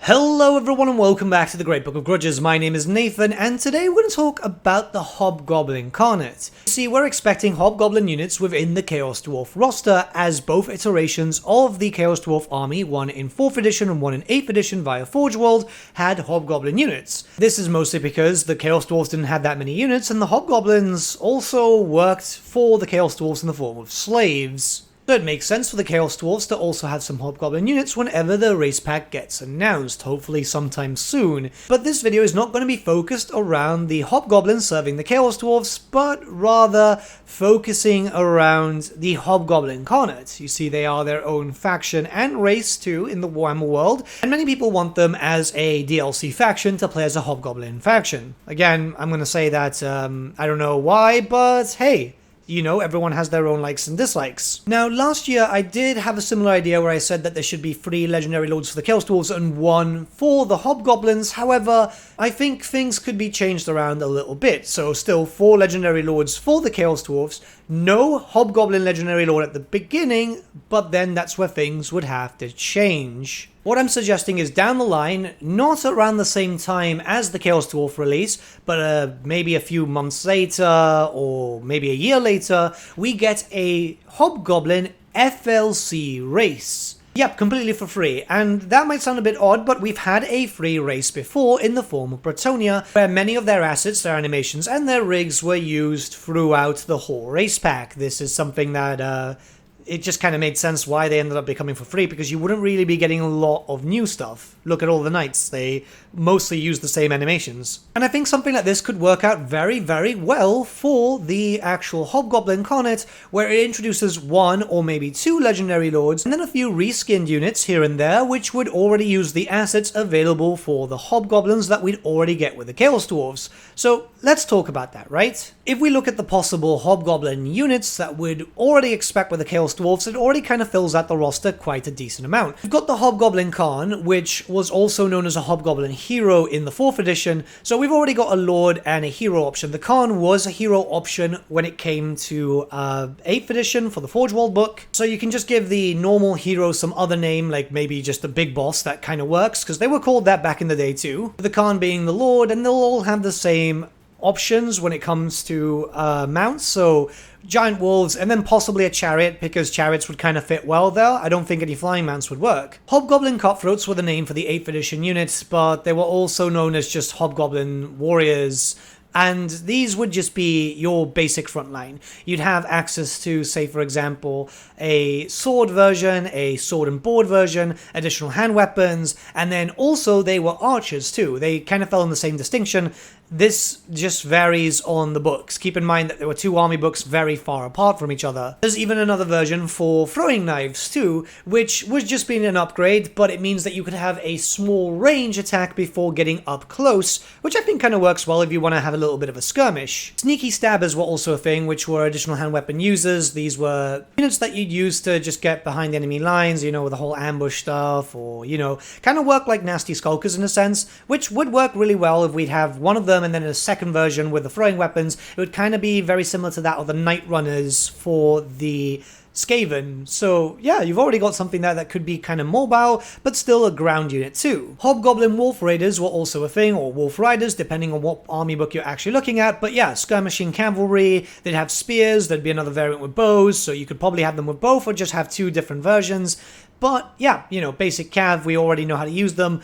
Hello everyone and welcome back to the Great Book of Grudges. My name is Nathan and today we're going to talk about the Hobgoblin Khanate. See, we're expecting Hobgoblin units within the Chaos Dwarf roster as both iterations of the Chaos Dwarf army, one in 4th edition and one in 8th edition via Forge World, had Hobgoblin units. This is mostly because the Chaos Dwarfs didn't have that many units and the Hobgoblins also worked for the Chaos Dwarfs in the form of slaves. So it makes sense for the Chaos Dwarfs to also have some Hobgoblin units whenever the race pack gets announced, hopefully sometime soon. But this video is not going to be focused around the Hobgoblins serving the Chaos Dwarfs, but rather focusing around the Hobgoblin Khanate. You see, they are their own faction and race too in the Warhammer world, and many people want them as a DLC faction to play as a Hobgoblin faction. Again, I'm going to say that I don't know why, but hey, you know, everyone has their own likes and dislikes. Now, last year I did have a similar idea where I said that there should be 3 legendary lords for the Chaos Dwarfs and 1 for the Hobgoblins. However, I think things could be changed around a little bit. So still 4 legendary lords for the Chaos Dwarfs, no Hobgoblin legendary lord at the beginning, but then that's where things would have to change. What I'm suggesting is down the line, not around the same time as the Chaos Dwarf release, but maybe a few months later, or maybe a year later, we get a Hobgoblin FLC race. Yep, completely for free, and that might sound a bit odd, but we've had a free race before in the form of Bretonnia, where many of their assets, their animations, and their rigs were used throughout the whole race pack. This is something that, it just kind of made sense why they ended up becoming for free, because you wouldn't really be getting a lot of new stuff. Look at all the knights, they mostly use the same animations. And I think something like this could work out very, very well for the actual Hobgoblin Khanate, where it introduces 1 or maybe 2 legendary lords, and then a few reskinned units here and there, which would already use the assets available for the Hobgoblins that we'd already get with the Chaos Dwarfs. So let's talk about that, right? If we look at the possible Hobgoblin units that we'd already expect with the Chaos Dwarfs, it already kind of fills out the roster quite a decent amount. We've got the Hobgoblin Khan, which was also known as a Hobgoblin hero in the 4th edition, so we've already got a lord and a hero option. The Khan was a hero option when it came to 8th edition for the Forge World book, so you can just give the normal hero some other name, like maybe just a big boss. That kind of works, because they were called that back in the day too. The Khan being the lord, and they'll all have the same options when it comes to mounts, so giant wolves and then possibly a chariot, because chariots would kind of fit well there. I don't think any flying mounts would work. Hobgoblin cutthroats were the name for the 8th edition units, but they were also known as just Hobgoblin warriors. And these would just be your basic frontline. You'd have access to, say for example, a sword version, a sword and board version, additional hand weapons, and then also they were archers too. They kind of fell in the same distinction. This just varies on the books. Keep in mind that there were 2 army books very far apart from each other. There's even another version for throwing knives too, which was just being an upgrade, but it means that you could have a small range attack before getting up close, which I think kind of works well if you want to have a little bit of a skirmish. Sneaky stabbers were also a thing, which were additional hand weapon users. These were units that you'd use to just get behind enemy lines, you know, with the whole ambush stuff, or, you know, kind of work like nasty skulkers in a sense, which would work really well if we'd have one of them and then a second version with the throwing weapons. It would kind of be very similar to that of the Night Runners for the Skaven. So yeah, you've already got something there that could be kind of mobile, but still a ground unit too. Hobgoblin Wolf Raiders were also a thing, or Wolf Riders, depending on what army book you're actually looking at. But yeah, skirmishing cavalry, they'd have spears, there'd be another variant with bows, so you could probably have them with both or just have 2 different versions. But yeah, you know, basic cav, we already know how to use them.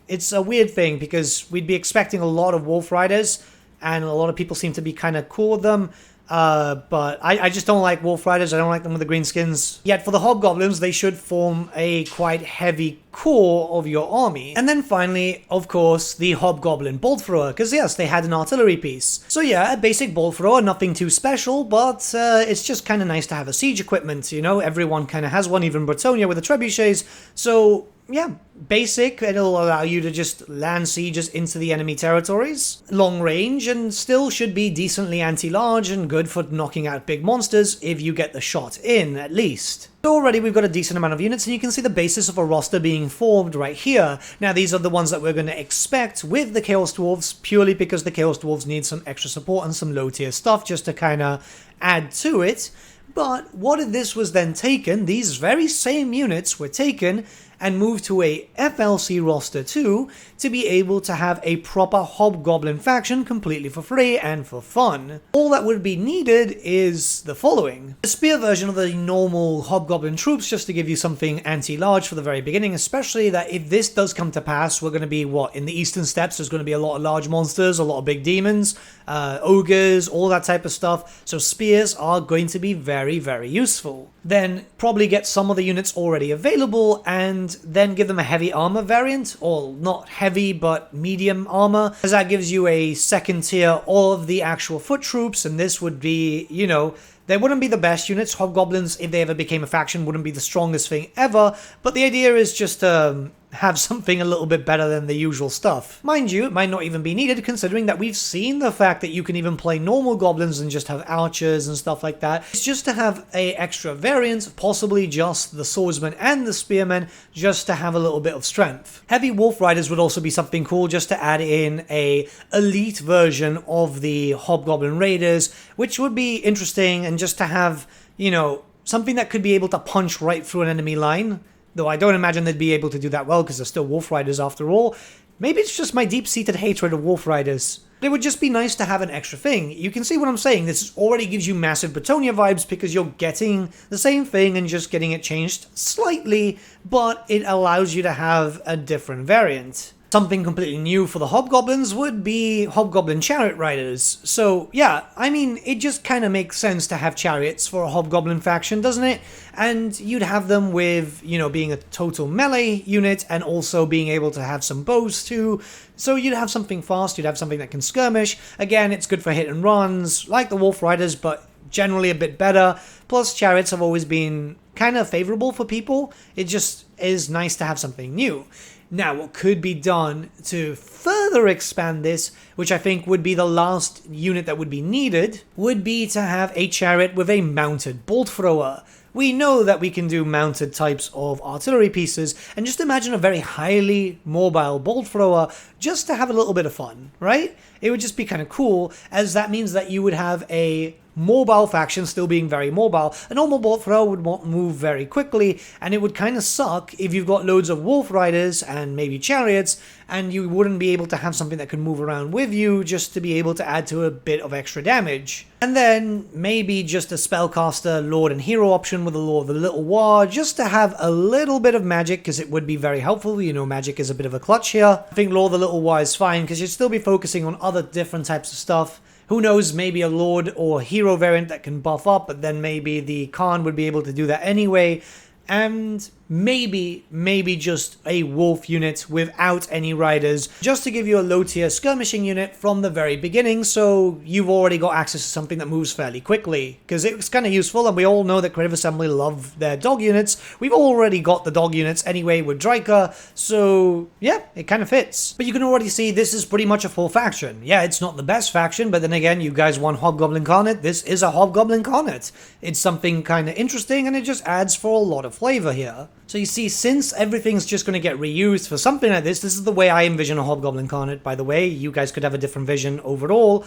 It's a weird thing because we'd be expecting a lot of Wolf Riders, and a lot of people seem to be kind of cool with them. But I just don't like Wolf Riders. I don't like them with the green skins. Yet for the Hobgoblins, they should form a quite heavy core of your army. And then finally, of course, the Hobgoblin Bolt Thrower, because yes, they had an artillery piece. So yeah, a basic bolt thrower, nothing too special, but it's just kind of nice to have a siege equipment, you know? Everyone kind of has one, even Bretonnia with the trebuchets. So yeah, basic, it'll allow you to just land sieges into the enemy territories. Long range, and still should be decently anti-large and good for knocking out big monsters if you get the shot in, at least. So already we've got a decent amount of units, and you can see the basis of a roster being formed right here. Now these are the ones that we're going to expect with the Chaos Dwarfs, purely because the Chaos Dwarfs need some extra support and some low tier stuff just to kind of add to it. But what if this was then taken, these very same units were taken and move to a FLC roster too to be able to have a proper Hobgoblin faction completely for free and for fun. All that would be needed is the following. A spear version of the normal Hobgoblin troops, just to give you something anti-large for the very beginning, especially that if this does come to pass, we're going to be, what, in the Eastern Steppes, there's going to be a lot of large monsters, a lot of big demons, ogres, all that type of stuff, so spears are going to be very, very useful. Then probably get some of the units already available and then give them a heavy armor variant, or not heavy but medium armor, as that gives you a second tier of the actual foot troops, and this would be, you know, they wouldn't be the best units. Hobgoblins, if they ever became a faction, wouldn't be the strongest thing ever, but the idea is just to have something a little bit better than the usual stuff. Mind you, it might not even be needed, considering that we've seen the fact that you can even play normal goblins and just have archers and stuff like that. It's just to have a extra variant, possibly just the swordsman and the spearmen, just to have a little bit of strength. Heavy wolf riders would also be something cool, just to add in a elite version of the hobgoblin raiders, which would be interesting, and just to have, you know, something that could be able to punch right through an enemy line. Though I don't imagine they'd be able to do that well because they're still wolf riders after all. Maybe it's just my deep-seated hatred of wolf riders. It would just be nice to have an extra thing. You can see what I'm saying. This already gives you massive Bretonnia vibes because you're getting the same thing and just getting it changed slightly, but it allows you to have a different variant. Something completely new for the Hobgoblins would be Hobgoblin chariot riders. So yeah, I mean, it just kind of makes sense to have chariots for a Hobgoblin faction, doesn't it? And you'd have them with, you know, being a total melee unit and also being able to have some bows too. So you'd have something fast, you'd have something that can skirmish. Again, it's good for hit and runs, like the Wolf Riders, but generally a bit better. Plus, chariots have always been kind of favorable for people. It just is nice to have something new. Now, what could be done to further expand this, which I think would be the last unit that would be needed, would be to have a chariot with a mounted bolt thrower. We know that we can do mounted types of artillery pieces, and just imagine a very highly mobile bolt thrower just to have a little bit of fun, right? It would just be kind of cool, as that means that you would have a mobile faction still being very mobile. A normal bolt thrower would move very quickly, and it would kind of suck if you've got loads of wolf riders and maybe chariots, and you wouldn't be able to have something that can move around with you just to be able to add to a bit of extra damage. And then maybe just a spellcaster, lord and hero option with the Lord of the Little War, just to have a little bit of magic, because it would be very helpful. You know, magic is a bit of a clutch here. I think Lord of the Little War is fine, because you'd still be focusing on other different types of stuff. Who knows, maybe a Lord or Hero variant that can buff up, but then maybe the Khan would be able to do that anyway. And maybe just a wolf unit without any riders, just to give you a low tier skirmishing unit from the very beginning, so you've already got access to something that moves fairly quickly, because it's kind of useful, and we all know that Creative Assembly love their dog units. We've already got the dog units anyway with Dryka, so yeah, it kind of fits. But you can already see this is pretty much a full faction. Yeah, it's not the best faction, but then again, you guys want Hobgoblin Khanate, this is a Hobgoblin Khanate. It's something kind of interesting, and it just adds for a lot of flavor here. So you see, since everything's just going to get reused for something like this is the way I envision a Hobgoblin Khanate, by the way. You guys could have a different vision overall.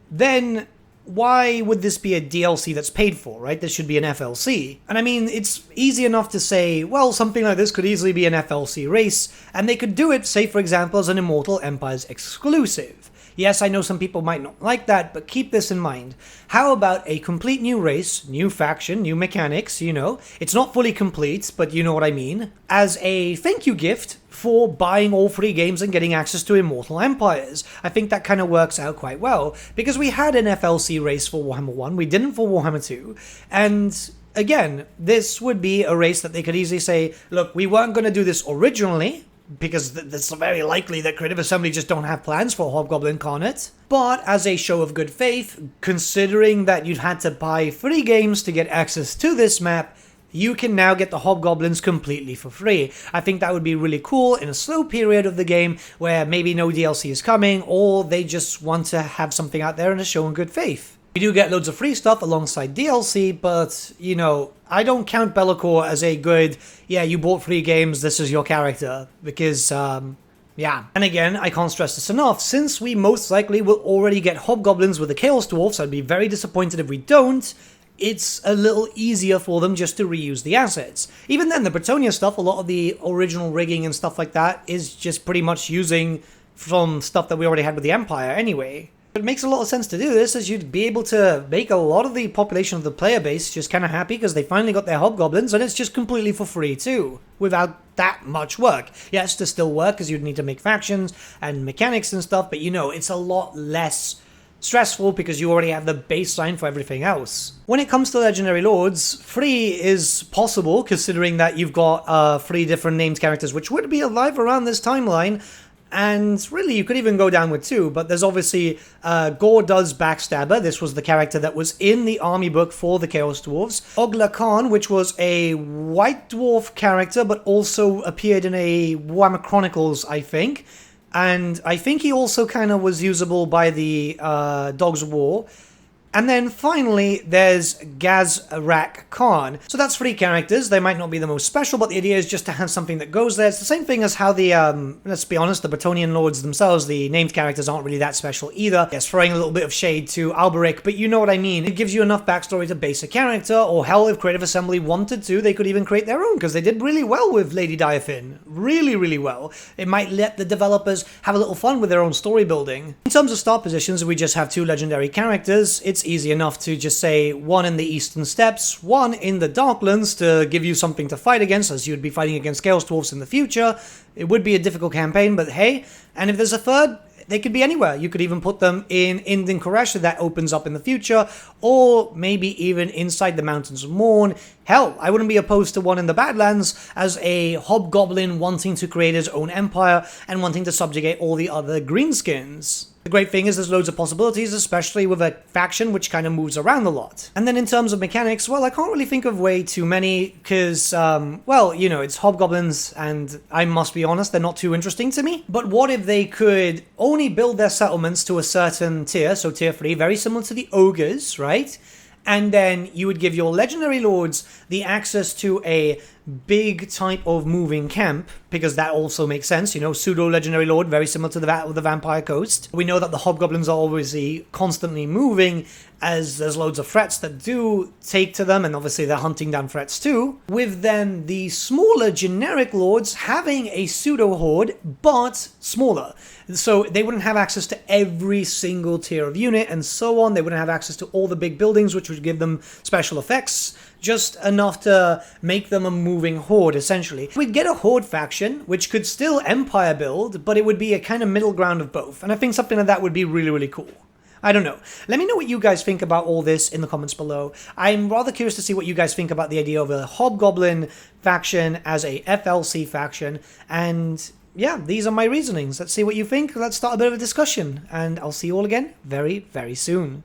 Then why would this be a DLC that's paid for, right? This should be an FLC. And I mean, it's easy enough to say, well, something like this could easily be an FLC race, and they could do it, say, for example, as an Immortal Empires exclusive. Yes, I know some people might not like that, but keep this in mind. How about a complete new race, new faction, new mechanics, you know? It's not fully complete, but you know what I mean. As a thank you gift for buying all 3 games and getting access to Immortal Empires. I think that kind of works out quite well, because we had an FLC race for Warhammer 1, we didn't for Warhammer 2, and again, this would be a race that they could easily say, look, we weren't going to do this originally, because it's very likely that Creative Assembly just don't have plans for Hobgoblin Khanate. But as a show of good faith, considering that you'd had to buy 3 games to get access to this map, you can now get the Hobgoblins completely for free. I think that would be really cool in a slow period of the game where maybe no DLC is coming, or they just want to have something out there in a show of good faith. You do get loads of free stuff alongside DLC, but, you know, I don't count Be'lakor as a good, yeah, you bought 3 games, this is your character, because, yeah. And again, I can't stress this enough, since we most likely will already get Hobgoblins with the Chaos Dwarfs, I'd be very disappointed if we don't. it's a little easier for them just to reuse the assets. Even then, the Bretonnia stuff, a lot of the original rigging and stuff like that is just pretty much using from stuff that we already had with the Empire anyway. It makes a lot of sense to do this, as you'd be able to make a lot of the population of the player base just kind of happy because they finally got their Hobgoblins, and it's just completely for free too, without that much work. Yes, to still work because you'd need to make factions and mechanics and stuff, but you know, it's a lot less stressful because you already have the baseline for everything else. When it comes to Legendary Lords, 3 is possible considering that you've got 3 different named characters which would be alive around this timeline. And really, you could even go down with 2, but there's obviously Gore Does Backstabber. This was the character that was in the army book for the Chaos Dwarves. Ogla Khan, which was a White Dwarf character, but also appeared in a Warhammer Chronicles, I think. And I think he also kind of was usable by the Dogs of War. And then finally, there's Gazrak Khan. So that's 3 characters. They might not be the most special, but the idea is just to have something that goes there. It's the same thing as how the, let's be honest, the Bretonnian Lords themselves, the named characters aren't really that special either. Yes, throwing a little bit of shade to Alberic, but you know what I mean. It gives you enough backstory to base a character, or hell, if Creative Assembly wanted to, they could even create their own, because they did really well with Lady Diaphyn. Really, really well. It might let the developers have a little fun with their own story building. In terms of start positions, we just have 2 legendary characters. It's easy enough to just say 1 in the Eastern Steppes, 1 in the Darklands to give you something to fight against, as you'd be fighting against Chaos Dwarfs in the future. It would be a difficult campaign, but hey, and if there's a third, they could be anywhere. You could even put them in Indin Koresh that opens up in the future, or maybe even inside the Mountains of Morn. Hell, I wouldn't be opposed to 1 in the Badlands as a hobgoblin wanting to create his own empire and wanting to subjugate all the other greenskins. The great thing is there's loads of possibilities, especially with a faction which kind of moves around a lot. And then in terms of mechanics, well, I can't really think of way too many because, well, you know, it's hobgoblins and I must be honest, they're not too interesting to me. But what if they could only build their settlements to a certain tier, so tier 3, very similar to the ogres, right? And then you would give your legendary lords the access to a big type of moving camp, because that also makes sense, you know, pseudo-legendary lord, very similar to the Vampire Coast. We know that the hobgoblins are obviously constantly moving, as there's loads of threats that do take to them, and obviously they're hunting down threats too, with then the smaller generic lords having a pseudo-horde, but smaller. So they wouldn't have access to every single tier of unit and so on. They wouldn't have access to all the big buildings, which would give them special effects, just enough to make them a moving horde, essentially. We'd get a horde faction, which could still empire build, but it would be a kind of middle ground of both. And I think something like that would be really, really cool. I don't know. Let me know what you guys think about all this in the comments below. I'm rather curious to see what you guys think about the idea of a Hobgoblin faction as a FLC faction. And yeah, these are my reasonings. Let's see what you think. Let's start a bit of a discussion. And I'll see you all again very, very soon.